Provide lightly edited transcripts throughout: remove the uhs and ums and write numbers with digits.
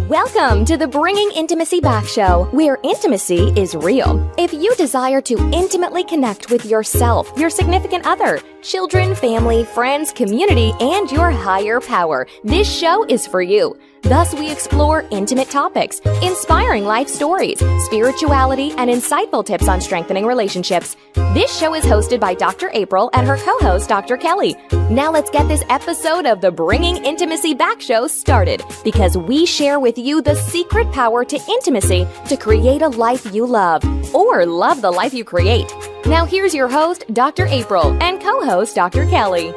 Welcome to the Bringing Intimacy Back Show, where intimacy is real. If you desire to intimately connect with yourself, your significant other, children, family, friends, community, and your higher power, this show is for you. Thus, we explore intimate topics, inspiring life stories, spirituality, and insightful tips on strengthening relationships. This show is hosted by Dr. April and her co-host, Dr. Kelly. Now let's get this episode of the Bringing Intimacy Back Show started, because we share with you the secret power to intimacy to create a life you love, or love the life you create. Now here's your host, Dr. April, and co-host, Dr. Kelly.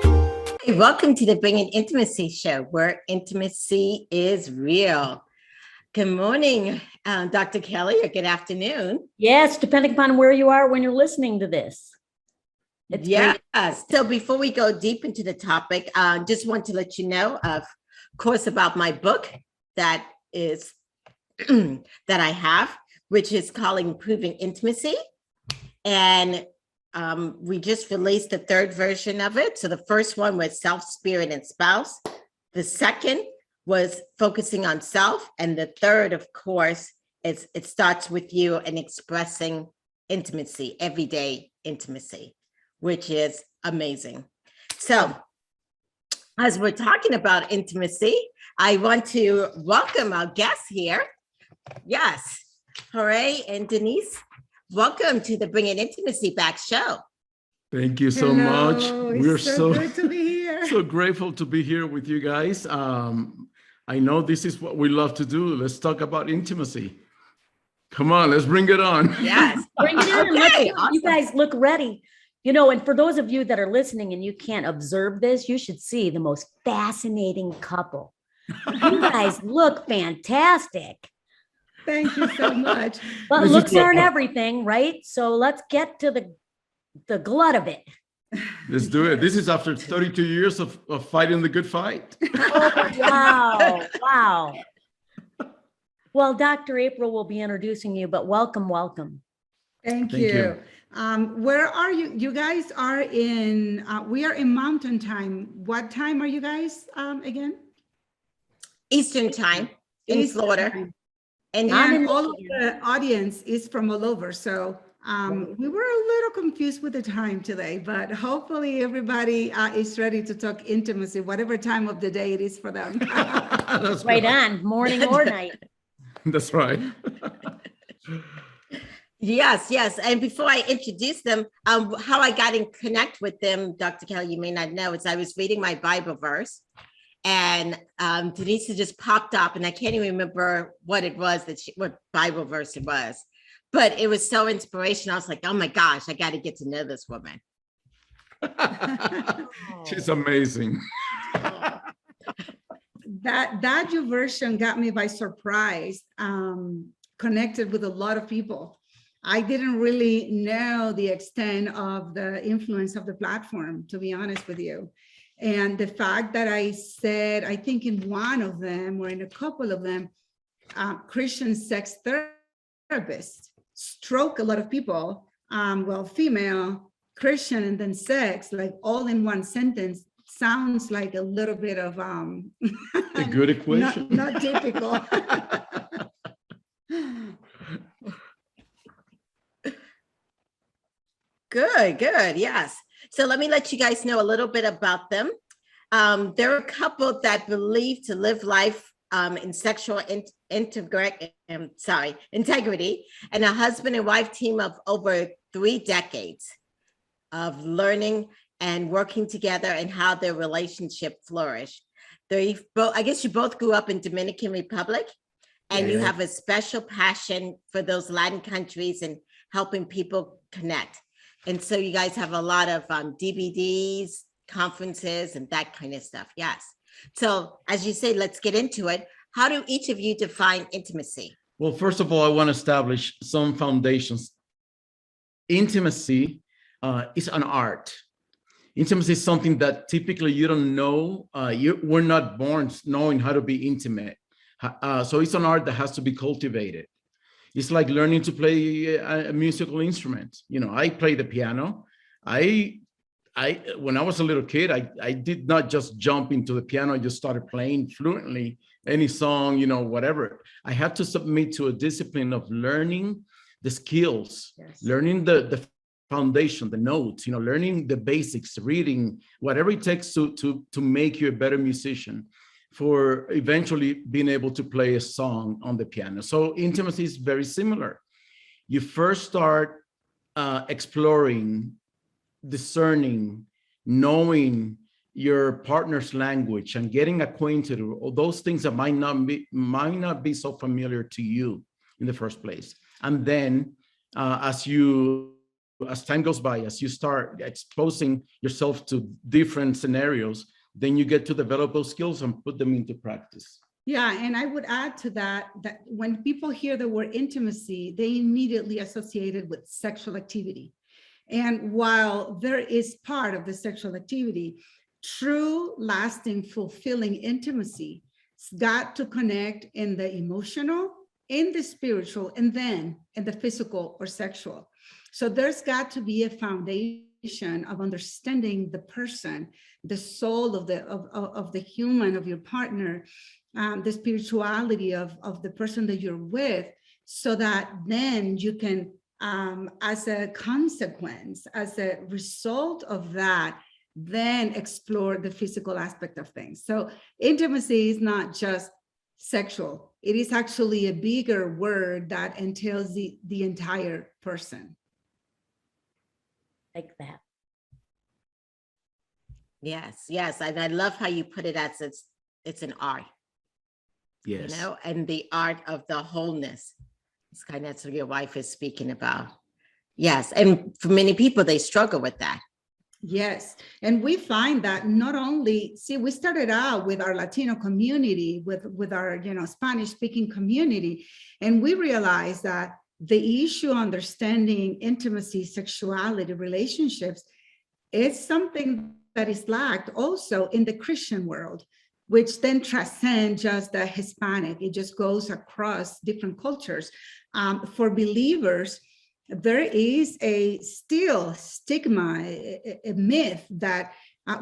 Hey, welcome to the Bringing Intimacy Show, where intimacy is real. Good morning, Dr. Kelly, or good afternoon. Yes, depending upon where you are when you're listening to this. Yes. So before we go deep into the topic, just want to let you know, of course, about my book that is that I have, which is called Improving Intimacy. And we just released the third version of it. So the first one was self, spirit, and spouse. The second was focusing on self. And the third, of course, is it starts with you and expressing intimacy, everyday intimacy, which is amazing. So as we're talking about intimacy, I want to welcome our guests here. Yes, Jorge and Danisa. Welcome to the Bringing Intimacy Back show. Thank you so Hello. much. We're so good to be here. so grateful to be here with you guys. I know this is what we love to do. Let's talk about intimacy. Come on, let's bring it on. Yes. Bring it in. Okay, Awesome. You guys look ready. You know, and for those of you that are listening and you can't observe this, you should see the most fascinating couple. You guys look fantastic. Thank you so much. But This is looks what- aren't everything, right? So let's get to the glut of it. Let's do it. This is after 32 years of fighting the good fight. Oh, wow. Wow. Well, Dr. April will be introducing you, but welcome. Thank Thank you. you. Where are you? You guys are in, we are in Mountain Time. What time are you guys again? Eastern time in Eastern Florida. time. And I'm And in all of Michigan. the audience is from all over. So we were a little confused with the time today, but hopefully everybody is ready to talk intimacy, whatever time of the day it is for them. That's Right on, morning or night. That's right. yes. And before I introduce them, how I got in connect with them, Dr. Kelly, you may not know, is I was reading my Bible verse, and Danisa just popped up, and I can't even remember what it was what Bible verse it was, but it was so inspirational. I was like, oh my gosh, I got to get to know this woman. She's amazing. That your version got me by surprise, connected with a lot of people. I didn't really know the extent of the influence of the platform, to be honest with you. And the fact that I said, I think in one of them or in a couple of them, Christian sex therapists stroke a lot of people, female, Christian, and then sex, like all in one sentence, sounds like a little bit of A good equation. not typical. Good, yes. So let me let you guys know a little bit about them. They're a couple that believe to live life in sexual integrity, and a husband and wife team of over 3 decades of learning and working together and how their relationship flourished. I guess you both grew up in Dominican Republic, and you have a special passion for those Latin countries and helping people connect. And so you guys have a lot of DVDs, conferences, and that kind of stuff. Yes. So as you say, let's get into it. How do each of you define intimacy? Well, first of all, I want to establish some foundations. Intimacy is an art. Intimacy is something that typically you don't know. We're not born knowing how to be intimate. So it's an art that has to be cultivated. It's like learning to play a musical instrument. You know, I play the piano. I when I was a little kid, I did not just jump into the piano and just started playing fluently any song, whatever. I had to submit to a discipline of learning the skills, learning the foundation, the notes, learning the basics, reading, whatever it takes to make you a better musician for eventually being able to play a song on the piano. So intimacy is very similar. You first start exploring, discerning, knowing your partner's language and getting acquainted with all those things that might not be so familiar to you in the first place. And then as time goes by, as you start exposing yourself to different scenarios, then you get to develop those skills and put them into practice. Yeah, and I would add to that when people hear the word intimacy, they immediately associate it with sexual activity. And while there is part of the sexual activity, true, lasting, fulfilling intimacy has got to connect in the emotional, in the spiritual, and then in the physical or sexual. So there's got to be a foundation of understanding the person, the soul of the human, of your partner, the spirituality of the person that you're with, so that then you can, as a consequence, as a result of that, then explore the physical aspect of things. So intimacy is not just sexual. It is actually a bigger word that entails the entire person. Like that. Yes. And I love how you put it as it's an art. Yes. And the art of the wholeness. It's kind of what your wife is speaking about. Yes. And for many people, they struggle with that. Yes. And we find that not only, we started out with our Latino community, with our, Spanish speaking community, and we realized that the issue understanding intimacy, sexuality, relationships is something that is lacked also in the Christian world, which then transcends just the Hispanic. It just goes across different cultures. For believers, there is a still stigma, a myth that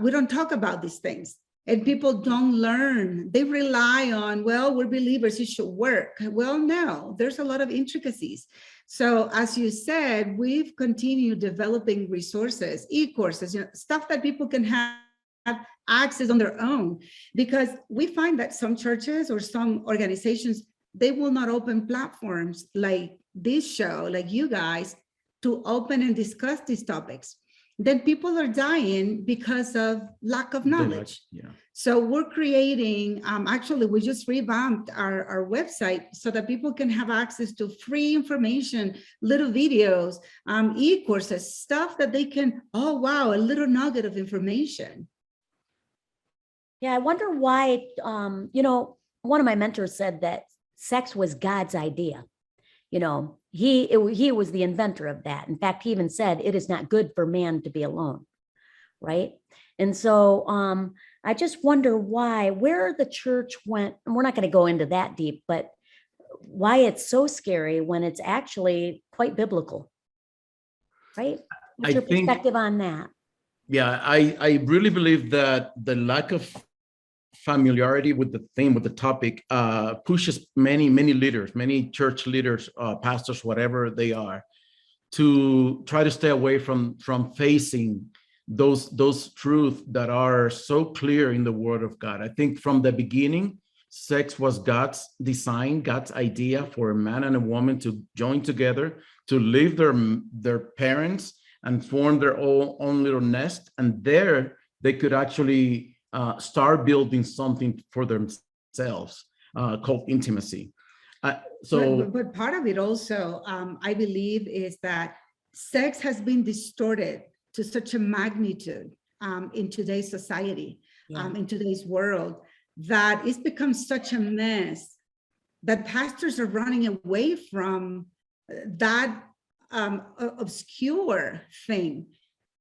we don't talk about these things. And people don't learn. They rely on, well, we're believers, it should work. Well, no, there's a lot of intricacies. So as you said, we've continued developing resources, e-courses, stuff that people can have access on their own, because we find that some churches or some organizations, they will not open platforms like this show, like you guys, to open and discuss these topics. Then people are dying because of lack of knowledge. Yeah. So we're creating, actually, we just revamped our website so that people can have access to free information, little videos, e-courses, stuff that they can, oh, wow, a little nugget of information. Yeah, I wonder why, one of my mentors said that sex was God's idea. He was the inventor of that. In fact, he even said it is not good for man to be alone, right? And so I just wonder where the church went, and we're not going to go into that deep, but why it's so scary when it's actually quite biblical, right? What's your perspective on that? Yeah, I really believe that the lack of familiarity with the theme, with the topic, pushes many leaders, many church leaders, pastors, whatever they are, to try to stay away from facing those truths that are so clear in the Word of God. I think from the beginning, sex was God's design, God's idea for a man and a woman to join together, to leave their parents and form their own little nest, and there they could actually start building something for themselves called intimacy. But part of it also, I believe, is that sex has been distorted to such a magnitude in today's society, in today's world, that it's become such a mess that pastors are running away from that obscure thing,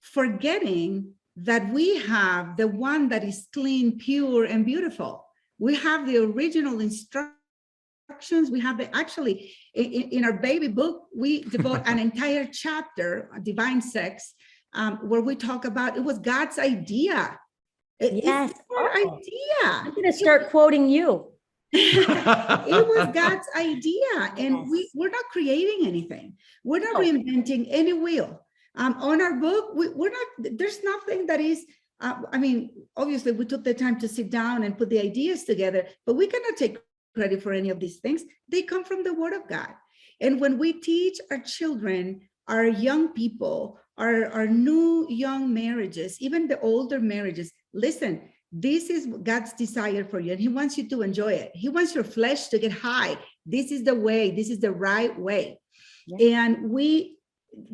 forgetting that we have the one that is clean, pure, and beautiful. We have the original instructions. We have actually, in our baby book, we devote an entire chapter on divine sex, where we talk about, it was God's idea. Yes. It's our idea. I'm going to start quoting you. It was God's idea, and Yes. we're not creating anything. We're not No. reinventing any wheel. On our book, we're not. There's nothing that is. I mean, obviously, we took the time to sit down and put the ideas together, but we cannot take credit for any of these things. They come from the Word of God. And when we teach our children, our young people, our new young marriages, even the older marriages, listen, this is God's desire for you, and He wants you to enjoy it. He wants your flesh to get high. This is the way. This is the right way. Yeah. And we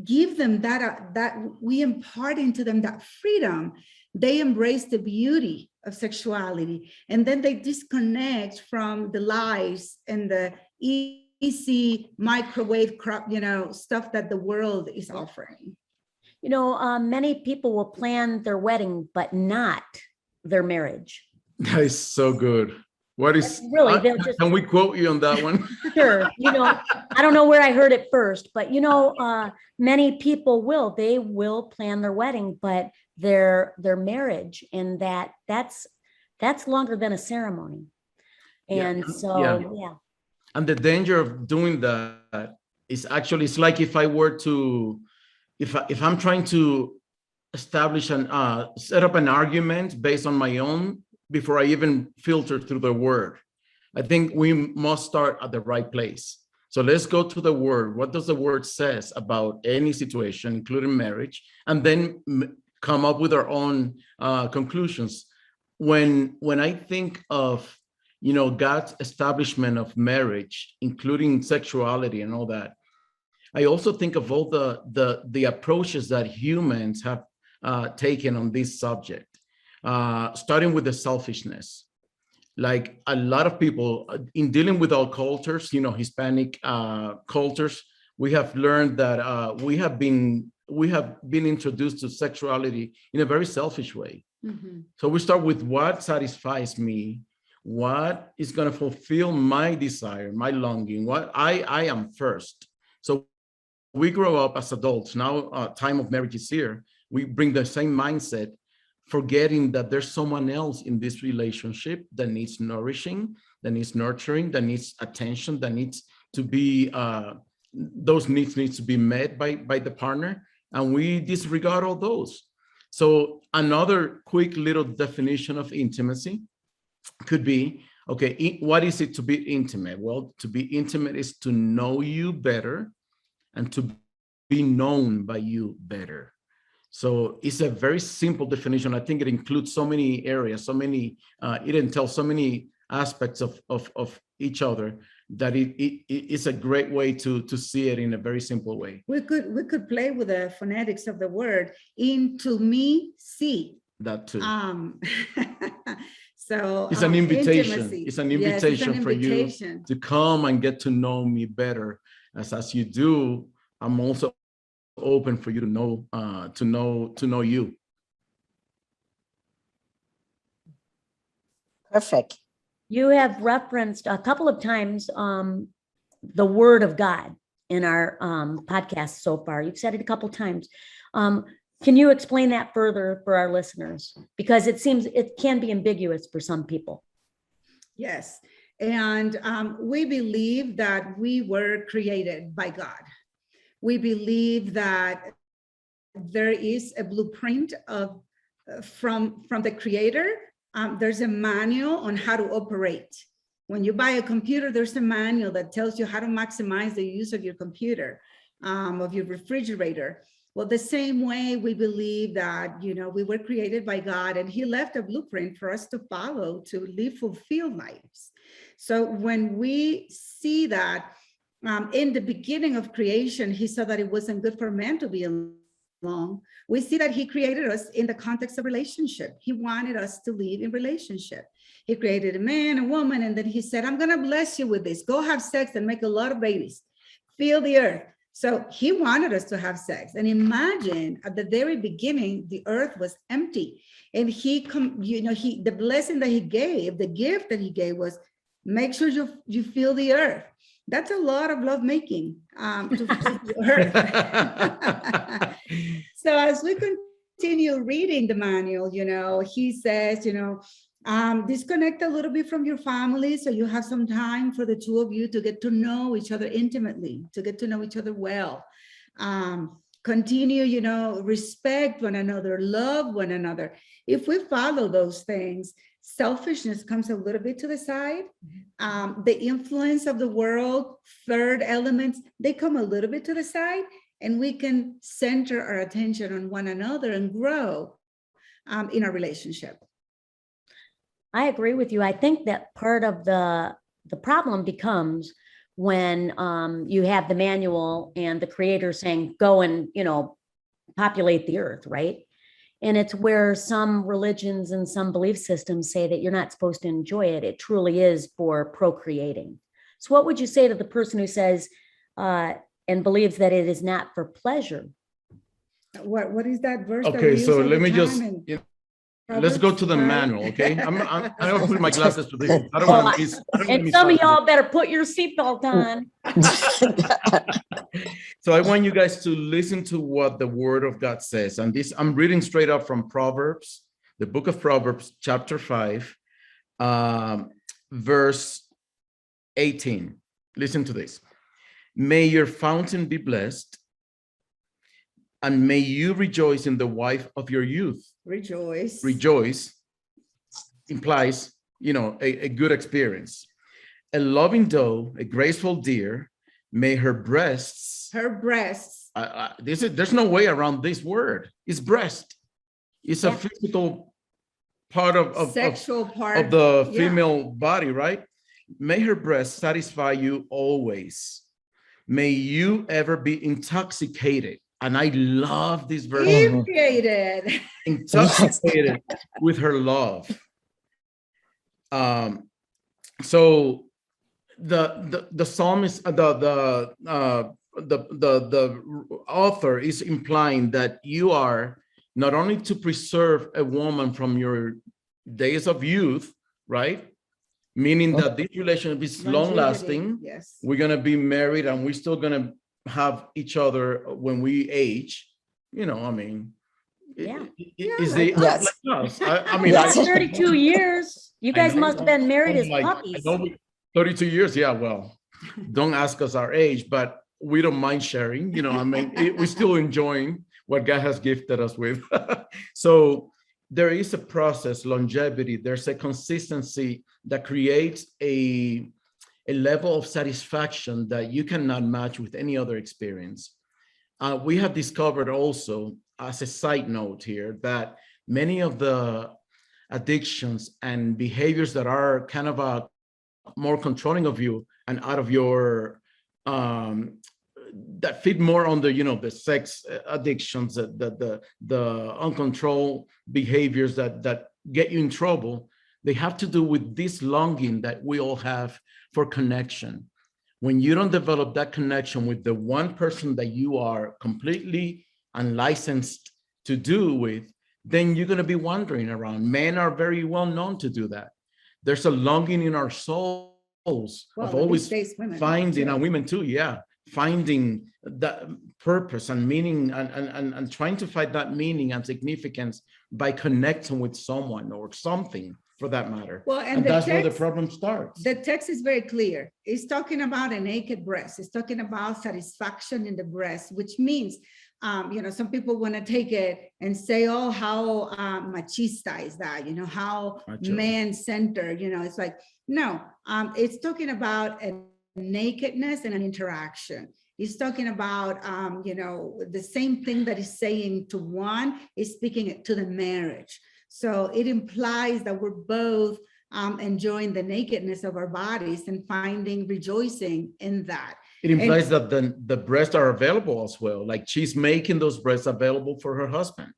give them that we impart into them that freedom. They embrace the beauty of sexuality, and then they disconnect from the lies and the easy microwave stuff that the world is offering. Many people will plan their wedding, but not their marriage. That is so good. What is really? Can we quote you on that one? Sure. I don't know where I heard it first, but many people will plan their wedding, but their marriage, and that's longer than a ceremony. And yeah. And the danger of doing that is actually, it's like if I were to, if I'm trying to establish set up an argument based on my own before I even filter through the Word. I think we must start at the right place. So let's go to the Word. What does the Word says about any situation, including marriage, and then come up with our own conclusions. When I think of God's establishment of marriage, including sexuality and all that, I also think of all the approaches that humans have taken on this subject, starting with the selfishness. Like a lot of people in dealing with our cultures, Hispanic cultures, we have learned that we have been introduced to sexuality in a very selfish way. Mm-hmm. So we start with what satisfies me, what is going to fulfill my desire, my longing, what I am first. So we grow up as adults. Now, time of marriage is here. We bring the same mindset, forgetting that there's someone else in this relationship that needs nourishing, that needs nurturing, that needs attention, that needs to be, those needs to be met by the partner. And we disregard all those. So another quick little definition of intimacy could be, okay, what is it to be intimate? Well, to be intimate is to know you better and to be known by you better. So it's a very simple definition. I think it includes so many areas, it entails so many aspects of each other that it's a great way to see it in a very simple way. We could play with the phonetics of the word. Into me, see. That too. So it's an invitation. Intimacy. It's an invitation for you to come and get to know me better. As you do, I'm also open for you to know you. Perfect. You have referenced a couple of times the Word of God in our podcast so far. You've said it a couple of times. Can you explain that further for our listeners? Because it seems it can be ambiguous for some people. Yes. And we believe that we were created by God. We believe that there is a blueprint from the Creator. There's a manual on how to operate. When you buy a computer, there's a manual that tells you how to maximize the use of your computer, of your refrigerator. Well, the same way we believe that, we were created by God, and He left a blueprint for us to follow to live fulfilled lives. So when we see that in the beginning of creation, He saw that it wasn't good for man to be alone. We see that He created us in the context of relationship. He wanted us to live in relationship. He created a man, a woman, and then He said, I'm going to bless you with this. Go have sex and make a lot of babies. Fill the earth. So He wanted us to have sex. And imagine at the very beginning, the earth was empty. And the blessing that He gave, the gift that He gave was, make sure you fill the earth. That's a lot of lovemaking to fill the earth. So as we continue reading the manual, he says, disconnect a little bit from your family so you have some time for the two of you to get to know each other intimately, to get to know each other well. Continue, respect one another, love one another. If we follow those things, selfishness comes a little bit to the side. The influence of the world, third elements, they come a little bit to the side, and we can center our attention on one another and grow in our relationship. I agree with you. I think that part of the problem becomes when you have the manual and the creator saying, go and, populate the earth, right? And it's where some religions and some belief systems say that you're not supposed to enjoy it. It truly is for procreating. So what would you say to the person who says and believes that it is not for pleasure? What is that verse? Okay, so let me just, let's go to the manual, okay? I'm gonna put my glasses to this. I don't want to miss. And some of y'all better put your seatbelt on. So I want you guys to listen to what the Word of God says. And this, I'm reading straight up from Proverbs, the book of Proverbs, chapter 5, verse 18. Listen to this. May your fountain be blessed, and may you rejoice in the wife of your youth. Rejoice. Rejoice implies, a good experience. A loving doe, a graceful deer, may her breasts. There's no way around this word. It's breast. It's a physical part of sexual part of the female body, right? May her breasts satisfy you always. May you ever be intoxicated. And I love this verse. Intoxicated with her love. So the psalmist, the author is implying that you are not only to preserve a woman from your days of youth, right? Meaning that this relationship is long lasting. Yes. We're gonna be married and we're still gonna have each other when we age. Is the Yes. like us. I mean, That's 32 years. You guys must have been married as puppies. 32 years, yeah. Well, don't ask us our age, but we don't mind sharing. We're still enjoying what God has gifted us with. So there is a process, longevity. There's a consistency that creates a level of satisfaction that you cannot match with any other experience. We have discovered also, as a side note here, that many of the addictions and behaviors that are kind of more controlling of you and out of your that fit more on the sex addictions, the uncontrolled behaviors that get you in trouble, they have to do with this longing that we all have for connection. When you don't develop that connection with the one person that you are completely unlicensed to do with, then you're going to be wandering around. Men are very well known to do that. There's a longing in our souls of always finding, and women too, finding that purpose and meaning and trying to find that meaning and significance by connecting with someone or something, for that matter. Well, and that's where the problem starts. The text is very clear. It's talking about a naked breast. It's talking about satisfaction in the breast, which means, some people want to take it and say, oh, how machista is that? How man-centered, it's like, no, it's talking about a nakedness and an interaction. He's talking about, the same thing that he's saying to one is speaking it to the marriage. So it implies that we're both enjoying the nakedness of our bodies and finding rejoicing in that. It implies that the breasts are available as well. Like she's making those breasts available for her husband.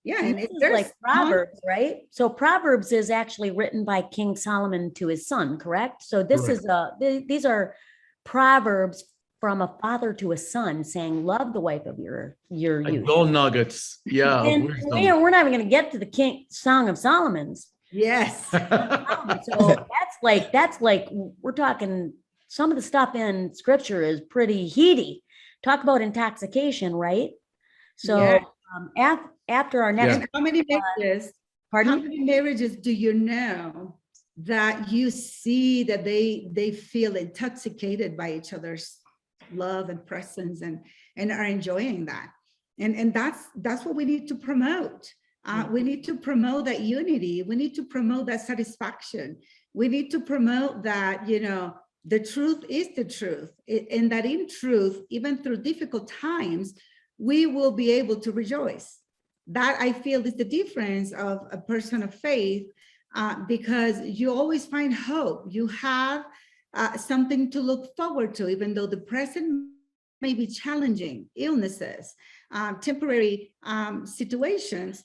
Yeah, and it's like Proverbs, right? So Proverbs is actually written by King Solomon to his son, correct? So this is these are Proverbs from a father to a son saying, love the wife of your youth. Gold nuggets. Yeah. And we're not even going to get to the Song of Solomon's. Yes. So that's like, we're talking, some of the stuff in scripture is pretty heady. Talk about intoxication, right? So Yeah. after our next, And how many marriages? How pardon? many marriages do you know that you see that they feel intoxicated by each other's love and presence and are enjoying that? And that's what we need to promote. We need to promote that unity. We need to promote that satisfaction. We need to promote that, the truth is the truth. And that in truth, even through difficult times, we will be able to rejoice. That I feel is the difference of a person of faith, because you always find hope. You have something to look forward to, even though the present may be challenging, illnesses, temporary situations,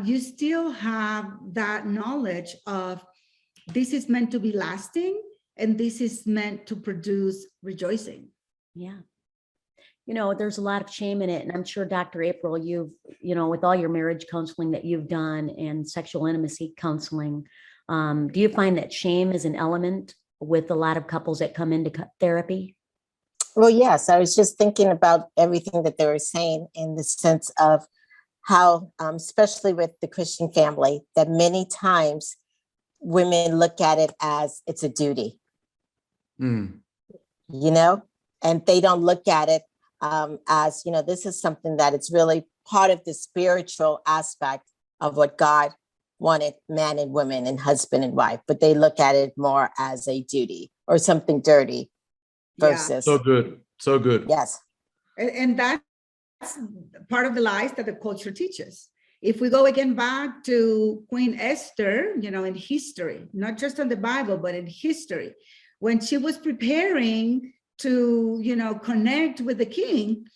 you still have that knowledge of this is meant to be lasting and this is meant to produce rejoicing. Yeah. There's a lot of shame in it. And I'm sure, Dr. April, you've, with all your marriage counseling that you've done and sexual intimacy counseling, do you find that shame is an element with a lot of couples that come into therapy? Well, yes, I was just thinking about everything that they were saying in the sense of how, especially with the Christian family, that many times women look at it as it's a duty, and they don't look at it as, this is something that it's really part of the spiritual aspect of what God wanted man and woman and husband and wife, but they look at it more as a duty or something dirty versus. So good. So good. Yes. And that's part of the lies that the culture teaches. If we go again back to Queen Esther, in history, not just on the Bible, but in history, when she was preparing to, connect with the king,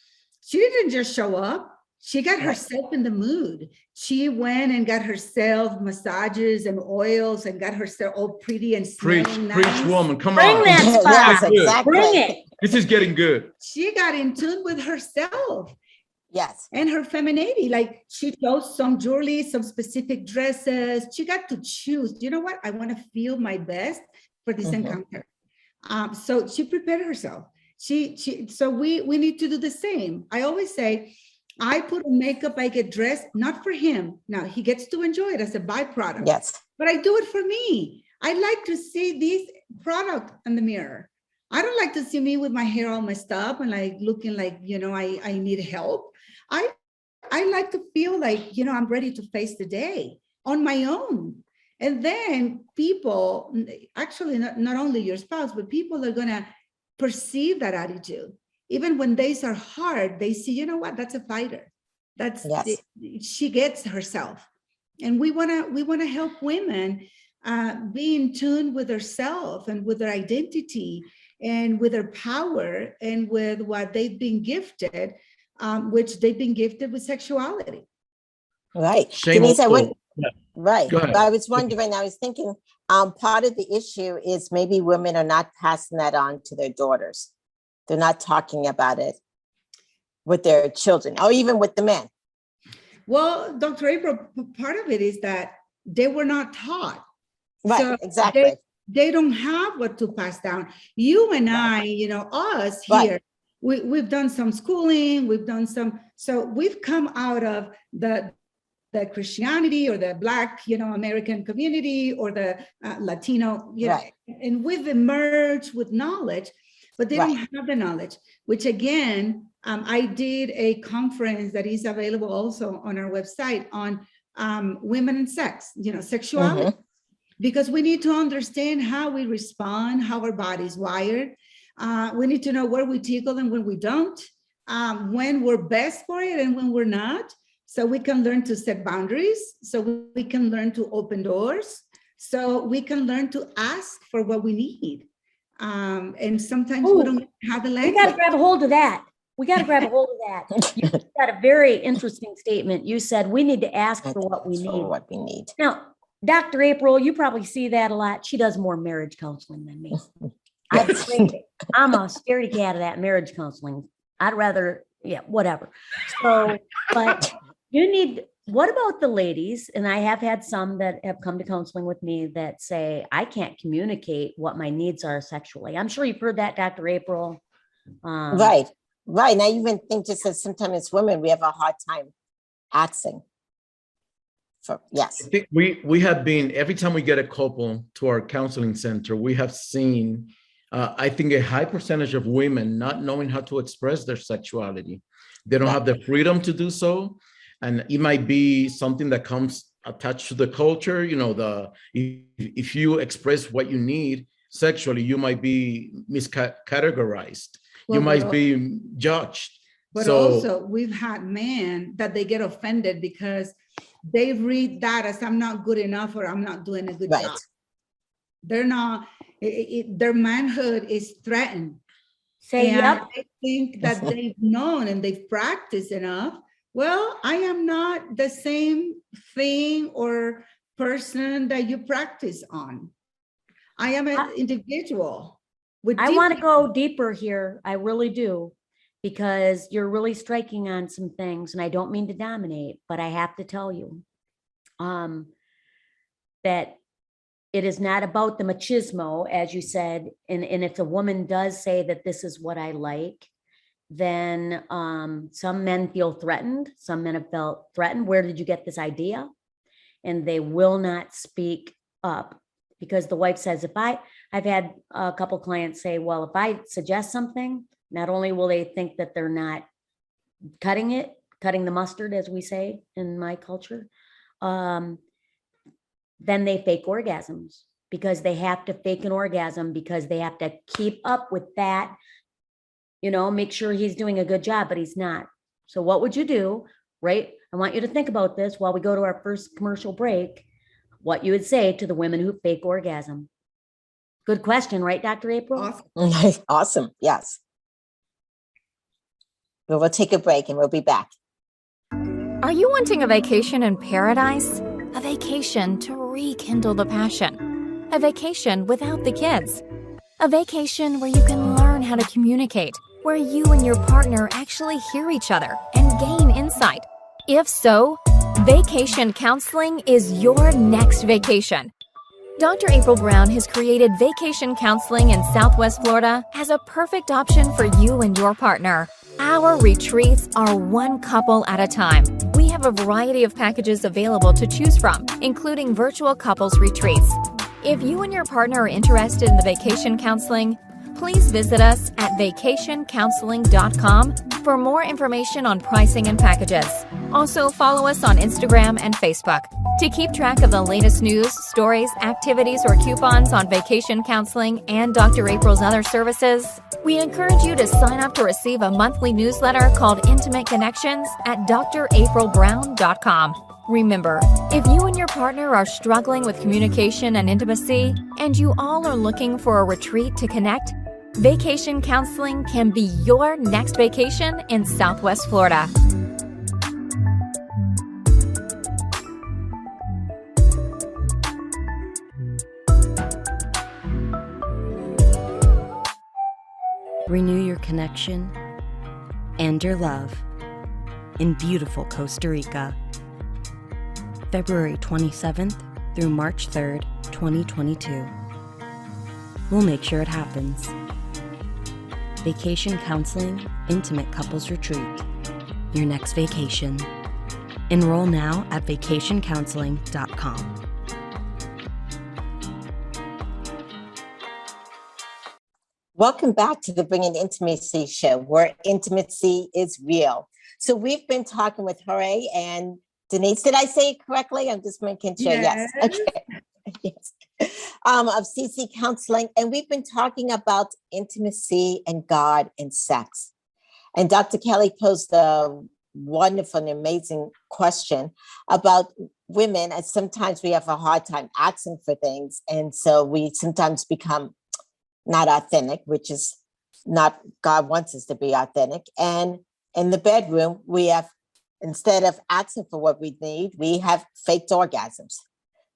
she didn't just show up. She got herself in the mood. She went and got herself massages and oils and got herself all pretty and smelling nice. Preach, woman. Come Bring on. that spot. Yes, exactly. Bring it. This is getting good. She got in tune with herself. Yes. And her femininity, like she chose some jewelry, some specific dresses. She got to choose. You know what? I want to feel my best for this encounter. So she prepared herself. So we need to do the same. I always say, I put on makeup, I get dressed, not for him. Now he gets to enjoy it as a byproduct. Yes. But I do it for me. I like to see this product in the mirror. I don't like to see me with my hair all messed up and like looking like, I need help. I like to feel like, I'm ready to face the day on my own. And then people, actually not only your spouse, but people are going to perceive that attitude. Even when days are hard, they see, that's a fighter. She gets herself. And we want to help women be in tune with herself and with their identity and with their power and with what they've been gifted, which they've been gifted with sexuality. Right. Denise, right. But I was wondering, I was thinking, part of the issue is maybe women are not passing that on to their daughters. They're not talking about it with their children or even with the men. Well, Dr. April, part of it is that they were not taught. Right, so exactly. They don't have what to pass down. You and I, us here, we've done some schooling, we've done so we've come out of the Christianity or the Black, American community or the Latino, and we've emerged with knowledge, but they don't have the knowledge, which again, I did a conference that is available also on our website on women and sex, sexuality, because we need to understand how we respond, how our body's wired. We need to know where we tickle and when we don't, when we're best for it and when we're not. So we can learn to set boundaries, so we can learn to open doors, so we can learn to ask for what we need. And sometimes we don't have the language. We got to grab a hold of that. You got a very interesting statement. You said we need to ask for what we need. Now, Dr. April, you probably see that a lot. She does more marriage counseling than me. I'm a scaredy cat of that marriage counseling. I'd rather, whatever. So, but what about the ladies? And I have had some that have come to counseling with me that say, I can't communicate what my needs are sexually. I'm sure you've heard that, Dr. April. Right. Right. And I even think just that sometimes as women, we have a hard time asking for, yes. I think we have been, every time we get a couple to our counseling center, we have seen, I think, a high percentage of women not knowing how to express their sexuality. They don't have the freedom to do so. And it might be something that comes attached to the culture. You know, if you express what you need sexually, you might be miscategorized. You might be judged. But So, also, we've had men that they get offended because they read that as I'm not good enough or I'm not doing a good job. They're not, their manhood is threatened. Say, yep. I think that they've known and they've practiced enough. Well, I am not the same thing or person that you practice on. I am an individual. I want to go deeper here. I really do, because you're really striking on some things, and I don't mean to dominate, but I have to tell you that it is not about the machismo, as you said. And if a woman does say that this is what I like, then some men feel threatened. Some men have felt threatened. Where did you get this idea? And they will not speak up, because the wife says, I've had a couple clients say, well, if I suggest something, not only will they think that they're not cutting the mustard, as we say in my culture, then they fake orgasms, because they have to fake an orgasm, because they have to keep up with that, make sure he's doing a good job, but he's not. So what would you do, right? I want you to think about this while we go to our first commercial break, what you would say to the women who fake orgasm. Good question, right, Dr. April? Awesome. Awesome. Yes. Well, we'll take a break and we'll be back. Are you wanting a vacation in paradise? A vacation to rekindle the passion. A vacation without the kids. A vacation where you can learn how to communicate, where you and your partner actually hear each other and gain insight. If so, vacation counseling is your next vacation. Dr. April Brown has created vacation counseling in Southwest Florida as a perfect option for you and your partner. Our retreats are one couple at a time. We have a variety of packages available to choose from, including virtual couples retreats. If you and your partner are interested in the vacation counseling, please visit us at vacationcounseling.com for more information on pricing and packages. Also, follow us on Instagram and Facebook. To keep track of the latest news, stories, activities, or coupons on vacation counseling and Dr. April's other services, we encourage you to sign up to receive a monthly newsletter called Intimate Connections at draprilbrown.com. Remember, if you and your partner are struggling with communication and intimacy, and you all are looking for a retreat to connect, vacation counseling can be your next vacation in Southwest Florida. Renew your connection and your love in beautiful Costa Rica. February 27th through March 3rd, 2022. We'll make sure it happens. Vacation Counseling Intimate Couples Retreat. Your next vacation. Enroll now at vacationcounseling.com. Welcome back to the Bringing Intimacy show, where intimacy is real. So we've been talking with Jorge and Denise. Did I say it correctly? I'm just making sure. Yes. Okay. Yes. Of CC Counseling. And we've been talking about intimacy and God and sex. And Dr. Kelly posed a wonderful and amazing question about women. And sometimes we have a hard time asking for things. And so we sometimes become not authentic, which is not, God wants us to be authentic. And in the bedroom, we have, instead of asking for what we need, we have faked orgasms.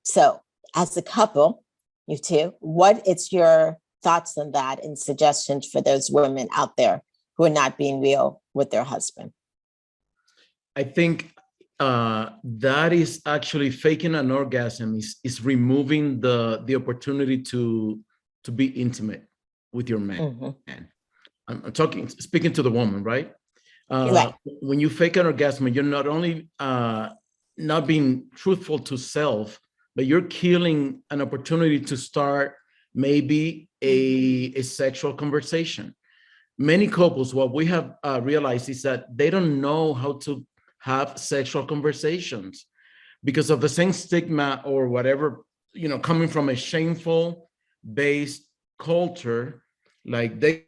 So as a couple, you two, what is your thoughts on that and suggestions for those women out there who are not being real with their husband? I think that is actually faking an orgasm is removing the opportunity to be intimate with your man. I'm speaking to the woman, right? Right. When you fake an orgasm, you're not only not being truthful to self, but you're killing an opportunity to start maybe a sexual conversation. Many couples, what we have realized is that they don't know how to have sexual conversations because of the same stigma or whatever, coming from a shameful based culture. Like they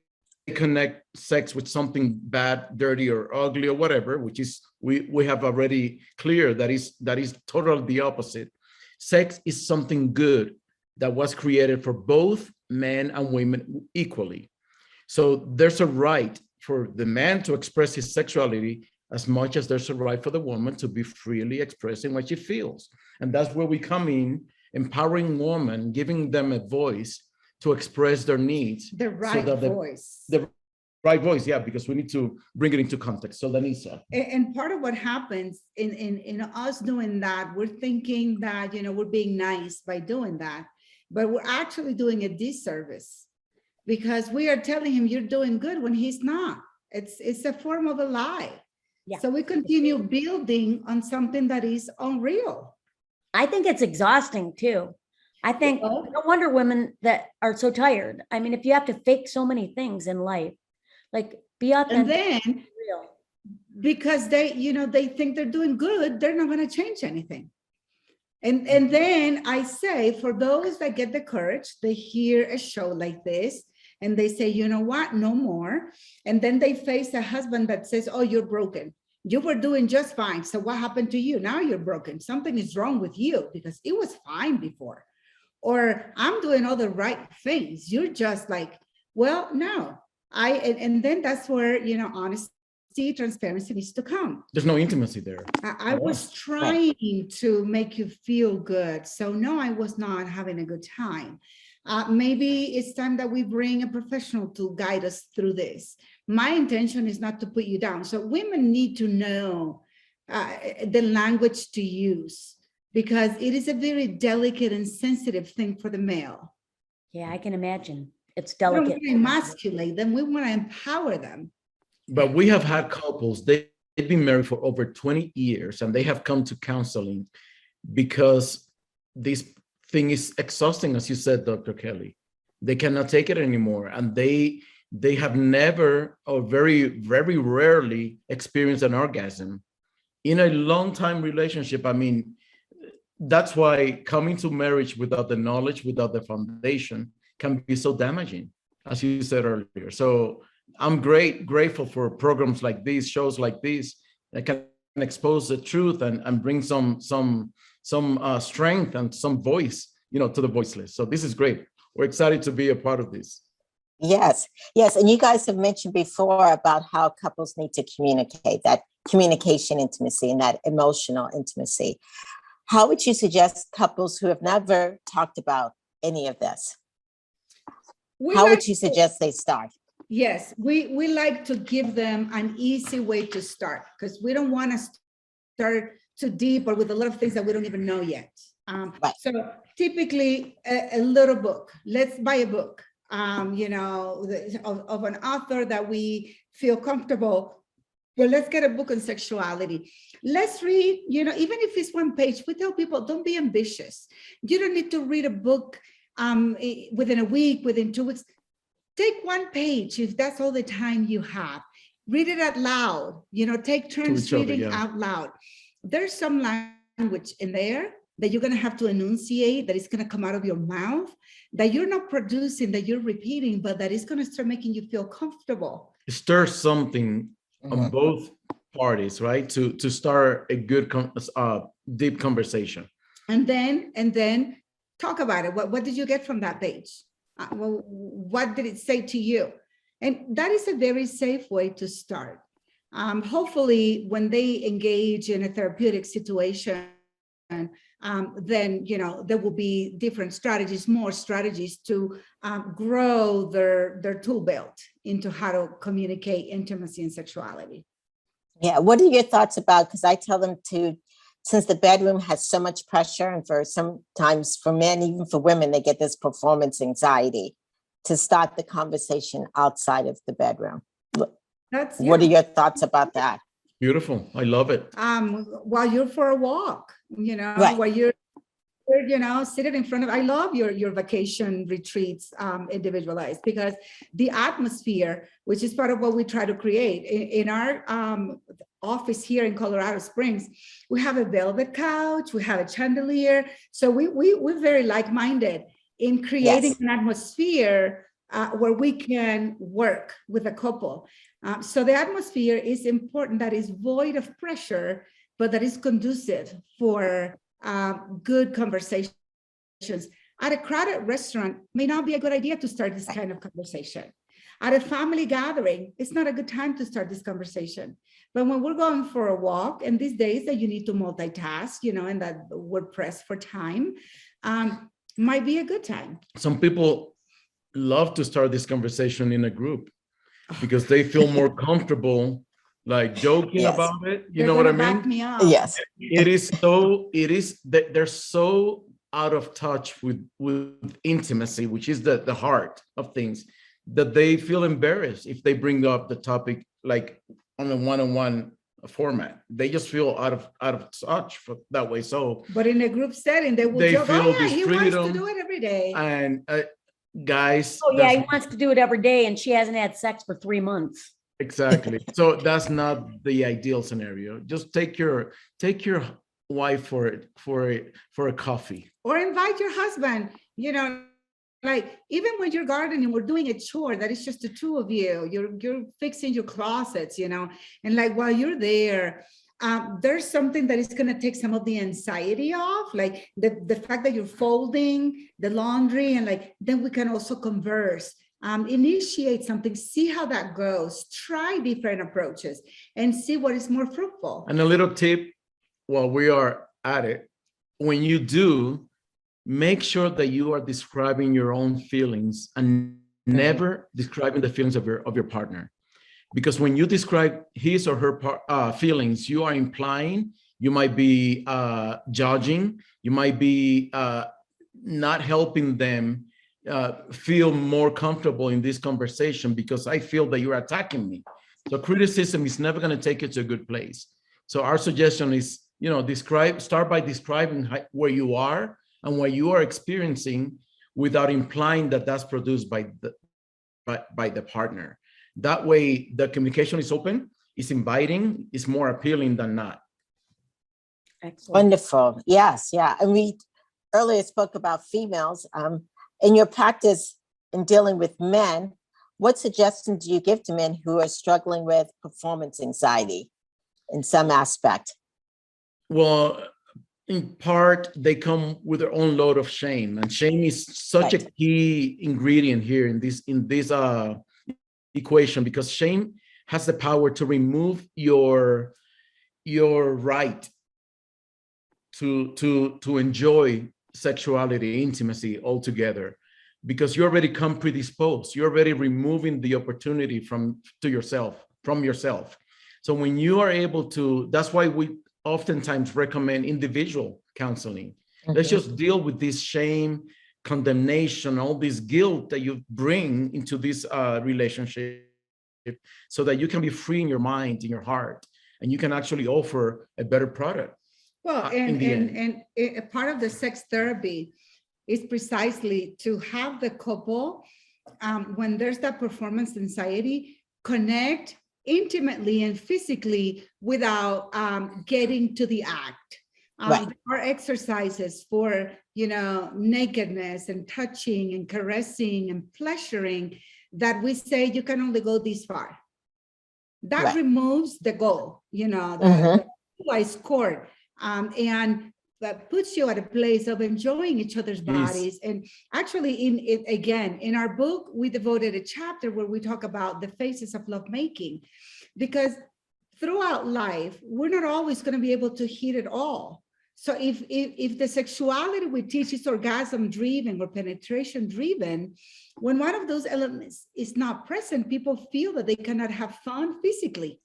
connect sex with something bad, dirty, or ugly, or whatever, which is we have already clear that is totally the opposite. Sex is something good that was created for both men and women equally. So there's a right for the man to express his sexuality as much as there's a right for the woman to be freely expressing what she feels. And that's where we come in, empowering women, giving them a voice to express their needs. The right voice. The right voice, yeah, because we need to bring it into context. So Danisa. And part of what happens in us doing that, we're thinking that, we're being nice by doing that, but we're actually doing a disservice because we are telling him you're doing good when he's not. It's a form of a lie. Yeah. So we continue building on something that is unreal. I think it's exhausting too. I think no wonder women that are so tired. I mean, if you have to fake so many things in life, like be authentic. And then real. Because they think they're doing good, they're not going to change anything. And then I say, for those that get the courage, they hear a show like this and they say, you know what, no more. And then they face a husband that says, oh, you're broken. You were doing just fine. So what happened to you? Now you're broken. Something is wrong with you because it was fine before. Or I'm doing all the right things. You're just like, well, no. And then that's where, honesty, transparency needs to come. There's no intimacy there. I was trying to make you feel good. So no, I was not having a good time. Maybe it's time that we bring a professional to guide us through this. My intention is not to put you down. So women need to know the language to use because it is a very delicate and sensitive thing for the male. Yeah, I can imagine. It's We don't delicate. want to emasculate them. We want to empower them. But we have had couples, they've been married for over 20 years and they have come to counseling because this thing is exhausting, as you said, Dr. Kelly. They cannot take it anymore. And they have never or very, very rarely experienced an orgasm. In a long-time relationship, I mean, that's why coming to marriage without the knowledge, without the foundation, can be so damaging, as you said earlier. So I'm grateful for programs like these, shows like these that can expose the truth and bring some strength and some voice, to the voiceless. So this is great. We're excited to be a part of this. Yes. And you guys have mentioned before about how couples need to communicate, that communication intimacy and that emotional intimacy. How would you suggest couples who have never talked about any of this? How would you suggest they start? Yes, we like to give them an easy way to start because we don't want to start too deep or with a lot of things that we don't even know yet. Right. So typically a little book. Let's buy a book, of an author that we feel comfortable. Well, let's get a book on sexuality. Let's read, even if it's one page, we tell people, don't be ambitious. You don't need to read a book within a week, within 2 weeks. Take one page if that's all the time you have. Read it out loud, take turns reading out loud. There's some language in there that you're going to have to enunciate, that is going to come out of your mouth, that you're not producing, that you're repeating, but that is going to start making you feel comfortable. Stir something on both parties, right? To start a good, deep conversation. And then talk about it. What did you get from that page? What did it say to you? And that is a very safe way to start. Hopefully, when they engage in a therapeutic situation, then there will be different strategies, more strategies to grow their tool belt into how to communicate intimacy and sexuality. Yeah, what are your thoughts about? Because I tell them since the bedroom has so much pressure, and for sometimes for men, even for women, they get this performance anxiety. to start the conversation outside of the bedroom. That's What are yeah. your thoughts about that? Beautiful. I love it. While you're for a walk, Right. while you're sitting in front of, I love your vacation retreats, individualized, because the atmosphere, which is part of what we try to create in our office here in Colorado Springs, we have a velvet couch, we have a chandelier. So we're very like-minded in creating Yes. an atmosphere where we can work with a couple. So the atmosphere is important, that is void of pressure, but that is conducive for good conversations. At a crowded restaurant, may not be a good idea to start this kind of conversation. At a family gathering, it's not a good time to start this conversation. But when we're going for a walk, and these days that you need to multitask, and that we're pressed for time, might be a good time. Some people love to start this conversation in a group because they feel more comfortable, like joking Yes. about it. You They're know what I gonna back mean? me up. Yes. It is that they're so out of touch with intimacy, which is the heart of things, that they feel embarrassed if they bring up the topic like on a one-on-one format. They just feel out of touch for that way. So But in a group setting, they will they joke, feel oh yeah, this he wants to freedom. do it every day. And guys, Oh yeah, he that's wants to do it every day, and she hasn't had sex for 3 months. exactly. So that's not the ideal scenario. Just take your wife for a coffee. Or invite your husband, like even when you're gardening, we're doing a chore that is just the two of you, you're fixing your closets, and like while you're there, there's something that is going to take some of the anxiety off, like the fact that you're folding the laundry, and like then we can also converse, initiate something, see how that goes, try different approaches and see what is more fruitful. And a little tip while we are at it, when you do, make sure that you are describing your own feelings and never describing the feelings of your partner. Because when you describe his or her feelings, you are implying, you might be judging, you might be not helping them feel more comfortable in this conversation, because I feel that you're attacking me. So criticism is never going to take you to a good place. So our suggestion is, start by describing where you are and what you are experiencing without implying that that's produced by the partner. That way, the communication is open, it's inviting, it's more appealing than not. Excellent. Wonderful. Yes. Yeah. And we earlier spoke about females. In your practice in dealing with men, what suggestions do you give to men who are struggling with performance anxiety in some aspect? Well, in part, they come with their own load of shame, and shame is such a key ingredient here in this equation, because shame has the power to remove your right to enjoy sexuality, intimacy altogether, because you already come predisposed. You're already removing the opportunity from yourself. So when you are able to, that's why we oftentimes recommend individual counseling. Let's just deal with this shame, condemnation, all this guilt that you bring into this relationship, so that you can be free in your mind, in your heart, and you can actually offer a better product. Well, and part of the sex therapy is precisely to have the couple, when there's that performance anxiety, connect intimately and physically without getting to the act. There are exercises for, nakedness and touching and caressing and pleasuring that we say you can only go this far. That removes the goal, the ice court, and that puts you at a place of enjoying each other's bodies. And actually, in our book, we devoted a chapter where we talk about the phases of lovemaking, because throughout life, we're not always going to be able to hit it all. So if the sexuality we teach is orgasm driven or penetration driven, when one of those elements is not present, people feel that they cannot have fun physically.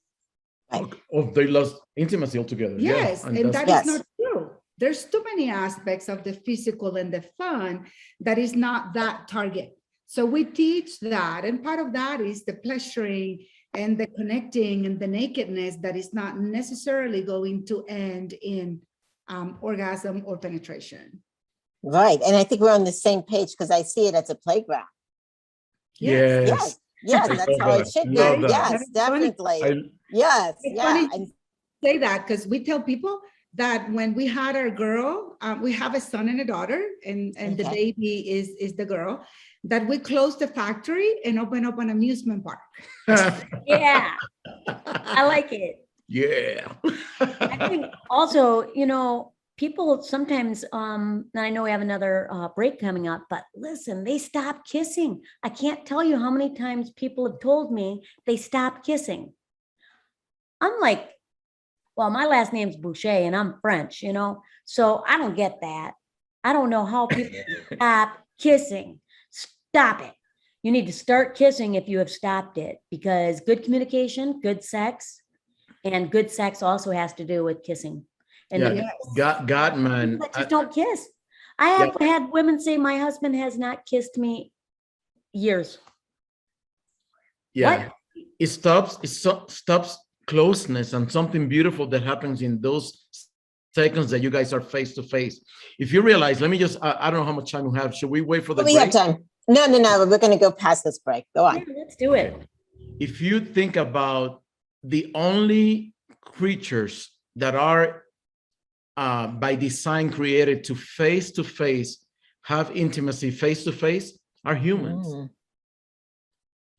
Or they lost intimacy altogether. Yes, yeah, and that is not true. There's too many aspects of the physical and the fun that is not that target. So we teach that, and part of that is the pleasuring and the connecting and the nakedness that is not necessarily going to end in orgasm or penetration. Right. And I think we're on the same page because I see it as a playground. Yes. Yes, I that's love how that. it should be. Love that. Yes, That is funny. definitely. Yes, It's yeah. funny And to say that because we tell people that when we had our girl, we have a son and a daughter, and the Okay. baby is the girl, that we closed the factory and open up an amusement park. Yeah, I like it. Yeah. I think also, you know, people sometimes, and I know we have another break coming up, but listen, they stop kissing. I can't tell you how many times people have told me they stopped kissing. I'm like, well, my last name's Boucher and I'm French, you know, so I don't get that. I don't know how people stop kissing. Stop it. You need to start kissing if you have stopped it, because good communication, good sex, and good sex also has to do with kissing. And Yeah. the God, man. people that just don't kiss. I have had women say my husband has not kissed me years. Yeah. What? It stops closeness and something beautiful that happens in those seconds that you guys are face to face. If you realize, let me just, I don't know how much time we have. Should we wait for the we break? have time. No, we're going to go past this break. Go on. Yeah, let's do it. If you think about the only creatures that are by design created to face have intimacy face to face are humans.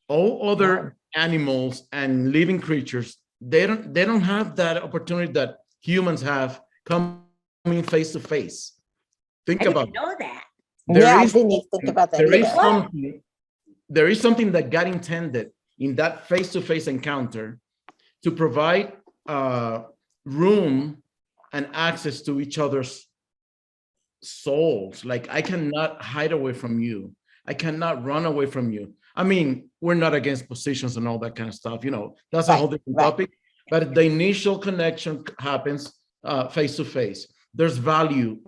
All other animals and living creatures, they don't have that opportunity that humans have coming face to face. Think I about didn't know that. I didn't even think about that either. There is something that God intended in that face-to-face encounter to provide room and access to each other's souls. Like, I cannot hide away from you. I cannot run away from you. I mean, we're not against positions and all that kind of stuff. You know, that's a whole different topic. But the initial connection happens face to face. There's value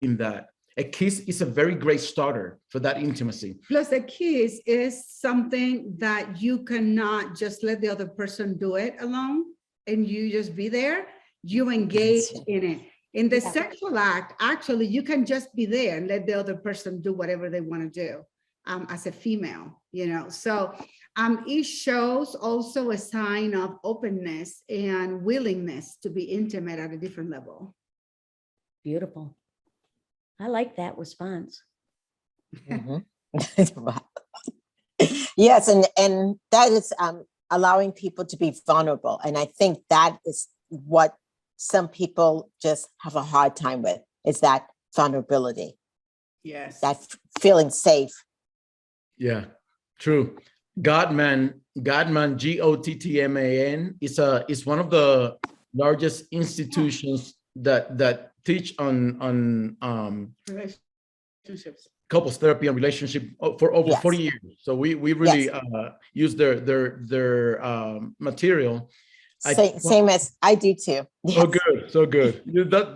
in that. A kiss is a very great starter for that intimacy. Plus, a kiss is something that you cannot just let the other person do it alone and you just be there. You engage in it. In the sexual act, actually, you can just be there and let the other person do whatever they want to do as a female, you know. So it shows also a sign of openness and willingness to be intimate at a different level. Beautiful. I like that response. Yes, and that is allowing people to be vulnerable. And I think that is what some people just have a hard time with, is that vulnerability. Yes. That feeling safe. Yeah, true. Gottman, Gottman, is one of the largest institutions that teach on relationships, couples therapy and relationship for over 40 years. So we really use their material. Same as I do too. Yes. Oh, good, so good.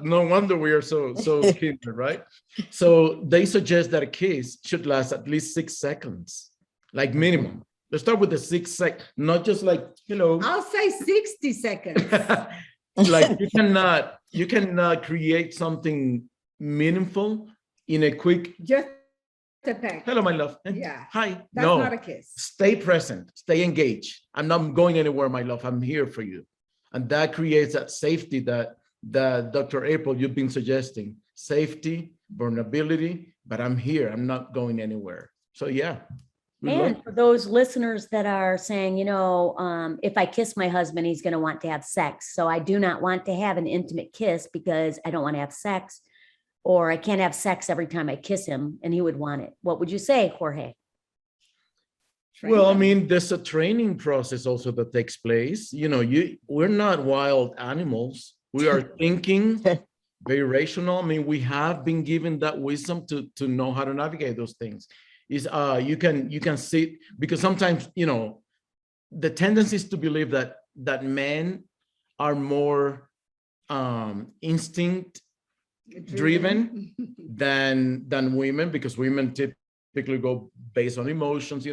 No wonder we are so kindred, right? So they suggest that a kiss should last at least 6 seconds, like minimum. Let's start with the 6 seconds, not just like, you know. I'll say 60 seconds. Like you cannot create something meaningful in a quick. Just a peck. Hello, my love. Yeah. Hi. That's not a kiss. Stay present. Stay engaged. I'm not going anywhere, my love. I'm here for you. And that creates that safety that Dr. April, you've been suggesting. Safety, vulnerability, but I'm here. I'm not going anywhere. So yeah. And for those listeners that are saying, you know, if I kiss my husband, he's going to want to have sex. So I do not want to have an intimate kiss because I don't want to have sex, or I can't have sex every time I kiss him and he would want it. What would you say, Jorge? Well, I mean, there's a training process also that takes place. You know, we're not wild animals. We are thinking, very rational. I mean, we have been given that wisdom to know how to navigate those things. Is you can sit, because sometimes, you know, the tendency is to believe that men are more instinct driven than women, because women typically go based on emotions,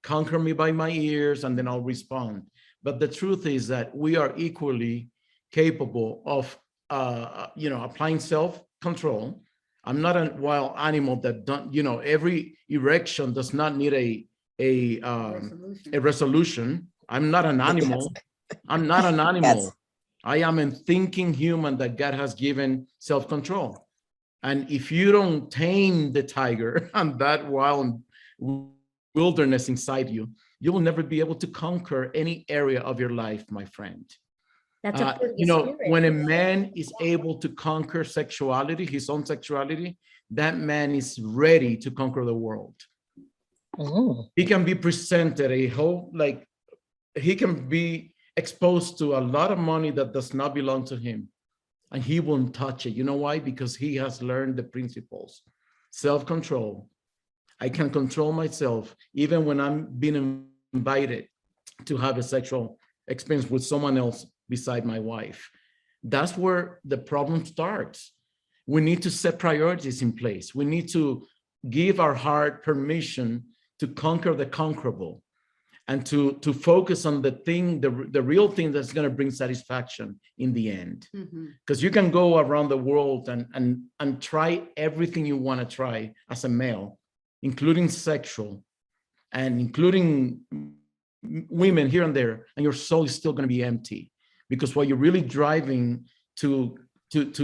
conquer me by my ears, and then I'll respond. But the truth is that we are equally capable of, applying self-control. I'm not a wild animal that don't, every erection does not need a resolution. I'm not an animal. I'm not an animal. Yes. I am a thinking human that God has given self-control. And if you don't tame the tiger and that wild wilderness inside you, you will never be able to conquer any area of your life, my friend. That's a fruit of the spirit. When a man is able to conquer sexuality, his own sexuality, that man is ready to conquer the world. He can be presented he can be exposed to a lot of money that does not belong to him, and he won't touch it. You know why? Because he has learned the principles. Self-control. I can control myself even when I'm being invited to have a sexual experience with someone else beside my wife. That's where the problem starts. We need to set priorities in place. We need to give our heart permission to conquer the conquerable, and to focus on the thing, the real thing that's going to bring satisfaction in the end. Because you can go around the world and try everything you want to try as a male, including sexual and including women here and there, and your soul is still going to be empty, because what you're really driving to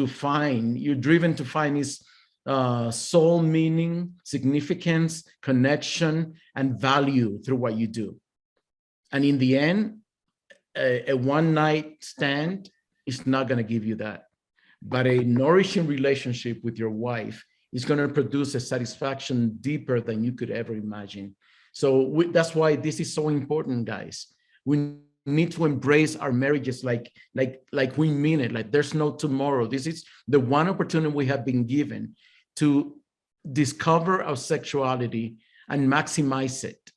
find, you're driven to find is soul meaning, significance, connection, and value through what you do. And in the end, a one-night stand is not going to give you that. But a nourishing relationship with your wife is going to produce a satisfaction deeper than you could ever imagine. So that's why this is so important, guys. We need to embrace our marriages like we mean it, like there's no tomorrow. This is the one opportunity we have been given to discover our sexuality and maximize it,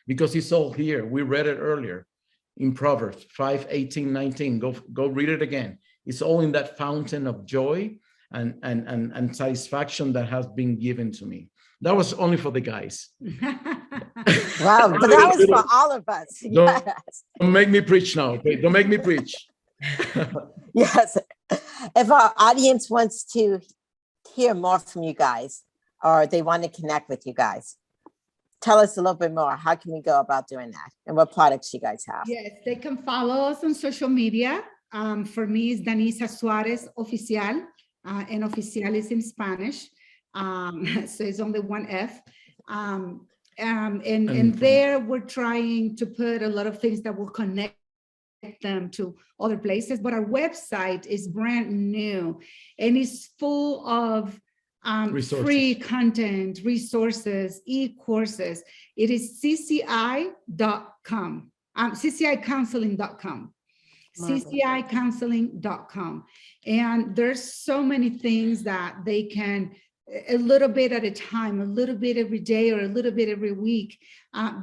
because it's all here. We read it earlier in Proverbs 5:18-19. Go read it again. It's all in that fountain of joy and satisfaction that has been given to me. That was only for the guys. Wow, but that was for all of us. Don't make me preach now, okay? Don't make me preach. Yes. If our audience wants to hear more from you guys, or they want to connect with you guys, tell us a little bit more. How can we go about doing that? And what products you guys have? Yes, they can follow us on social media. For me, it's Danisa Suarez Oficial, and Oficial is in Spanish. So it's only one F. And there we're trying to put a lot of things that will connect them to other places, but our website is brand new and it's full of free content, resources, e-courses. It is cci.com, ccicounseling.com, ccicounseling.com. And there's so many things that they can, a little bit at a time, a little bit every day, or a little bit every week,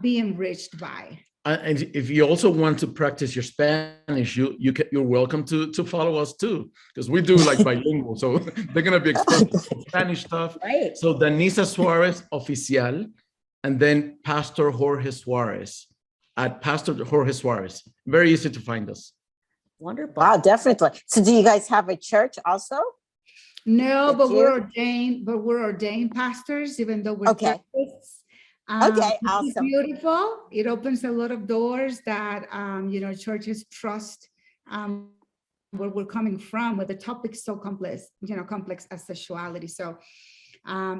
be enriched by. And if you also want to practice your Spanish, you're welcome to follow us too, because we do like bilingual, so they're gonna be exposed to Spanish stuff. Right. So Danisa Suarez Oficial, and then Pastor Jorge Suarez at Pastor Jorge Suarez. Very easy to find us. Wonderful. Wow, definitely. So do you guys have a church also? No, but we're ordained pastors, even though we're therapists. Okay, awesome. It's beautiful. It opens a lot of doors that churches trust where we're coming from, where the topic is so complex, complex as sexuality. So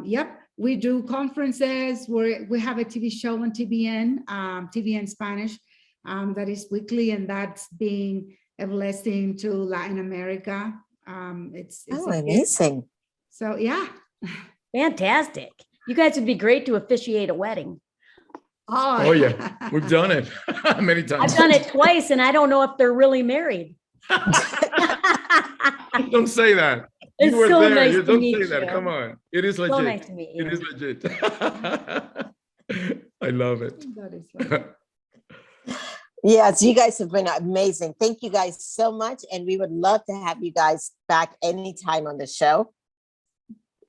yep, we do conferences where we have a TV show on TVN, TVN Spanish, that is weekly, and that's being a blessing to Latin America. It's amazing. So yeah. Fantastic. You guys would be great to officiate a wedding. Oh yeah, we've done it many times. I've done it twice, and I don't know if they're really married. Don't say that. It's You so were there. nice You to don't meet say that. you. Come on. It is legit. So nice to meet you. It is legit. I love it. That is right. Yes, you guys have been amazing. Thank you guys so much. And we would love to have you guys back anytime on the show.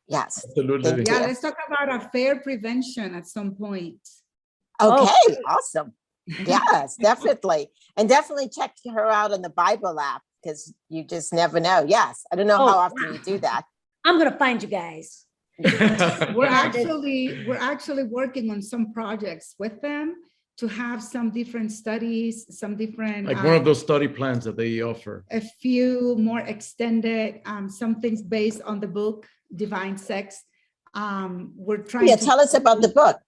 Yes. Absolutely. Thank Yeah, you. let's talk about affair prevention at some point. Okay, Oh. awesome. Yes, definitely. And definitely check her out on the Bible app, because you just never know. Yes. I don't know Oh, how often wow. you do that. I'm gonna find you guys. We're Yeah, this- actually working on some projects with them to have some different studies, some different Like one of those study plans that they offer. a few more extended, some things based on the book Divine Sex. We're trying Yeah, to tell us about the book.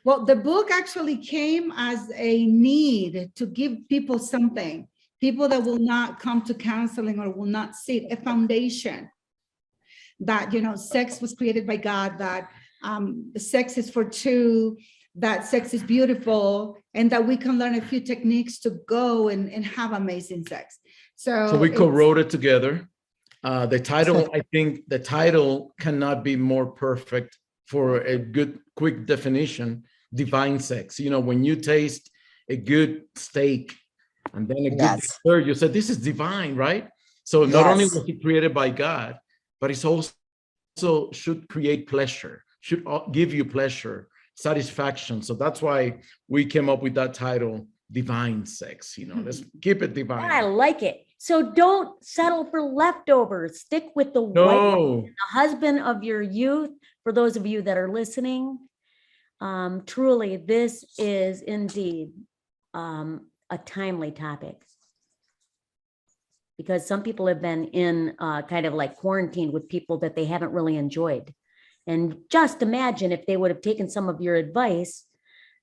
Well, the book actually came as a need to give people something, people that will not come to counseling or will not see a foundation that, you know, sex was created by God, that sex is for two, that sex is beautiful, and that we can learn a few techniques to go and have amazing sex. So we co-wrote it together. The title, I think the title cannot be more perfect for a good, quick definition: divine sex. You know, when you taste a good steak and then a good Yes. dessert, you said, this is divine, right? So not only Yes. was it created by God, but it's also should create pleasure, should give you pleasure, satisfaction. So that's why we came up with that title, Divine Sex. You know, let's keep it divine. I like it. So don't settle for leftovers. Stick with the wife, No. the husband of your youth. For those of you that are listening, truly, this is indeed a timely topic, because some people have been in kind of like quarantine with people that they haven't really enjoyed. And just imagine if they would have taken some of your advice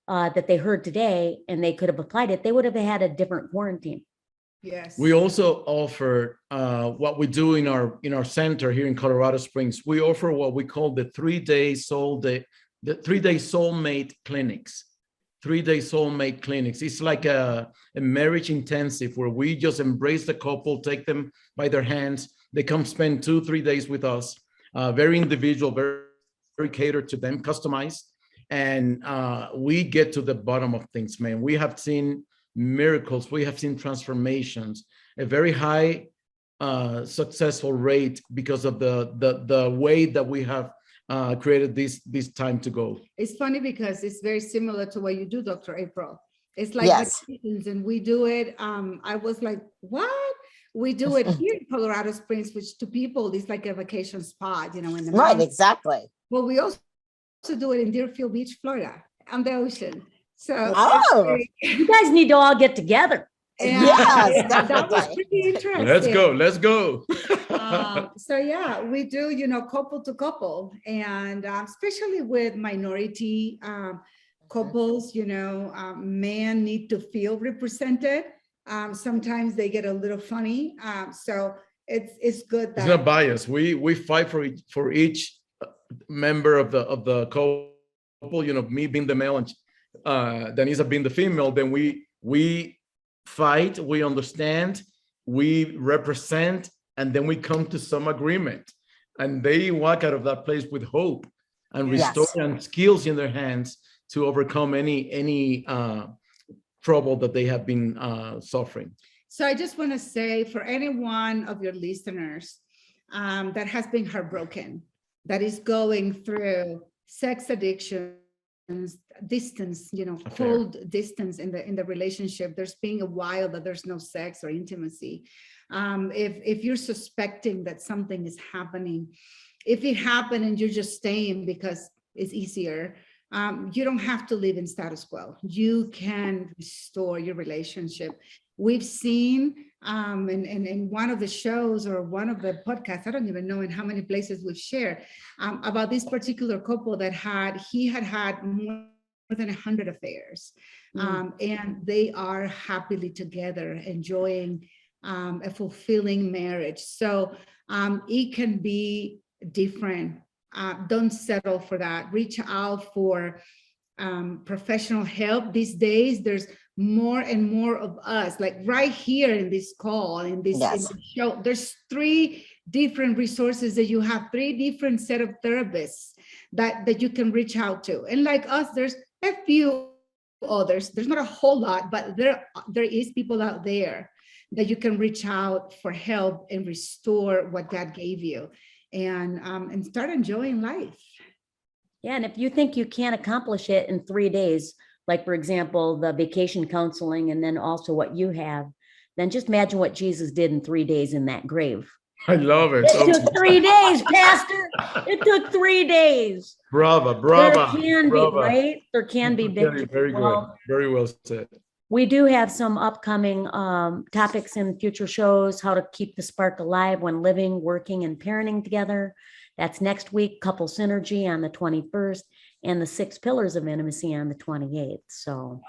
that they heard today and they could have applied it, they would have had a different quarantine. Yes. We also offer what we do in our center here in Colorado Springs. We offer what we call the 3-day soulmate clinics. 3-day soulmate clinics. It's like a marriage intensive where we just embrace the couple, take them by their hands. They come spend 2-3 days with us. Very individual, very catered to them, customized. And we get to the bottom of things, man. We have seen miracles. We have seen transformations, a very high successful rate because of the way that we have created this time to go. It's funny because it's very similar to what you do, Dr. April. It's like Yes. vacations, and we do it. I was like, what? We do it here in Colorado Springs, which to people is like a vacation spot, you know, in the Right, mountains. exactly. Well, we also do it in Deerfield Beach, Florida, on the ocean. So Oh. You guys need to all get together. Yes, that was definitely. pretty interesting. Let's go. So yeah, we do, you know, couple to couple, and especially with minority couples, you know, men need to feel represented. Sometimes they get a little funny. So it's good that It's not biased. We fight for each member of the couple. You know, me being the male and Danisa being the female. Then we fight. We understand. We represent, and then we come to some agreement. And they walk out of that place with hope and restore and skills in their hands to overcome any trouble that they have been suffering. So I just want to say, for any one of your listeners that has been heartbroken, that is going through sex addiction, distance, you know, cold distance in the relationship, there's being a while that there's no sex or intimacy. If you're suspecting that something is happening, if it happened and you're just staying because it's easier, you don't have to live in status quo. You can restore your relationship. We've seen in one of the shows or one of the podcasts, I don't even know in how many places we've shared about this particular couple that had more than 100 affairs. And they are happily together, enjoying a fulfilling marriage. So it can be different. Don't settle for that. Reach out for professional help. These days, there's more and more of us, like right here in this call, in this show, there's 3 different resources that you have, 3 different set of therapists that you can reach out to. And like us, there's a few others. There's not a whole lot, but there is people out there that you can reach out for help and restore what God gave you. and start enjoying life. Yeah, and if you think you can't accomplish it in 3 days, like for example, the vacation counseling and then also what you have, then just imagine what Jesus did in 3 days in that grave. I love it. It took 3 days, Pastor. It took 3 days. Brava, There brava, can be, brava. right? There can be Very, victory. very good. Well, Very well said. we do have some upcoming topics in future shows, how to keep the spark alive when living, working, and parenting together. That's next week, Couple Synergy on the 21st, and the 6 Pillars of Intimacy on the 28th. So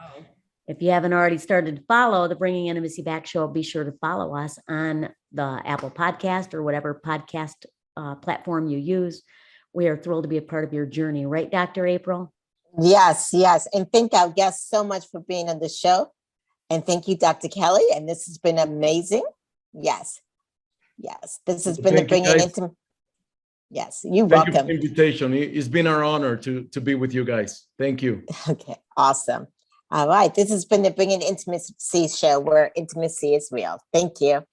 if you haven't already started to follow the Bringing Intimacy Back show, be sure to follow us on the Apple Podcast or whatever podcast platform you use. We are thrilled to be a part of your journey. Right, Dr. April? Yes, yes. And thank our guests so much for being on the show. And thank you, Dr. Kelly. And this has been amazing. Yes. Yes. This has been the Bringing Intimacy. Yes, you're Thank you welcome. for the invitation. It's been our honor to be with you guys. Thank you. Okay, awesome. All right. This has been the Bringing Intimacy show where intimacy is real. Thank you.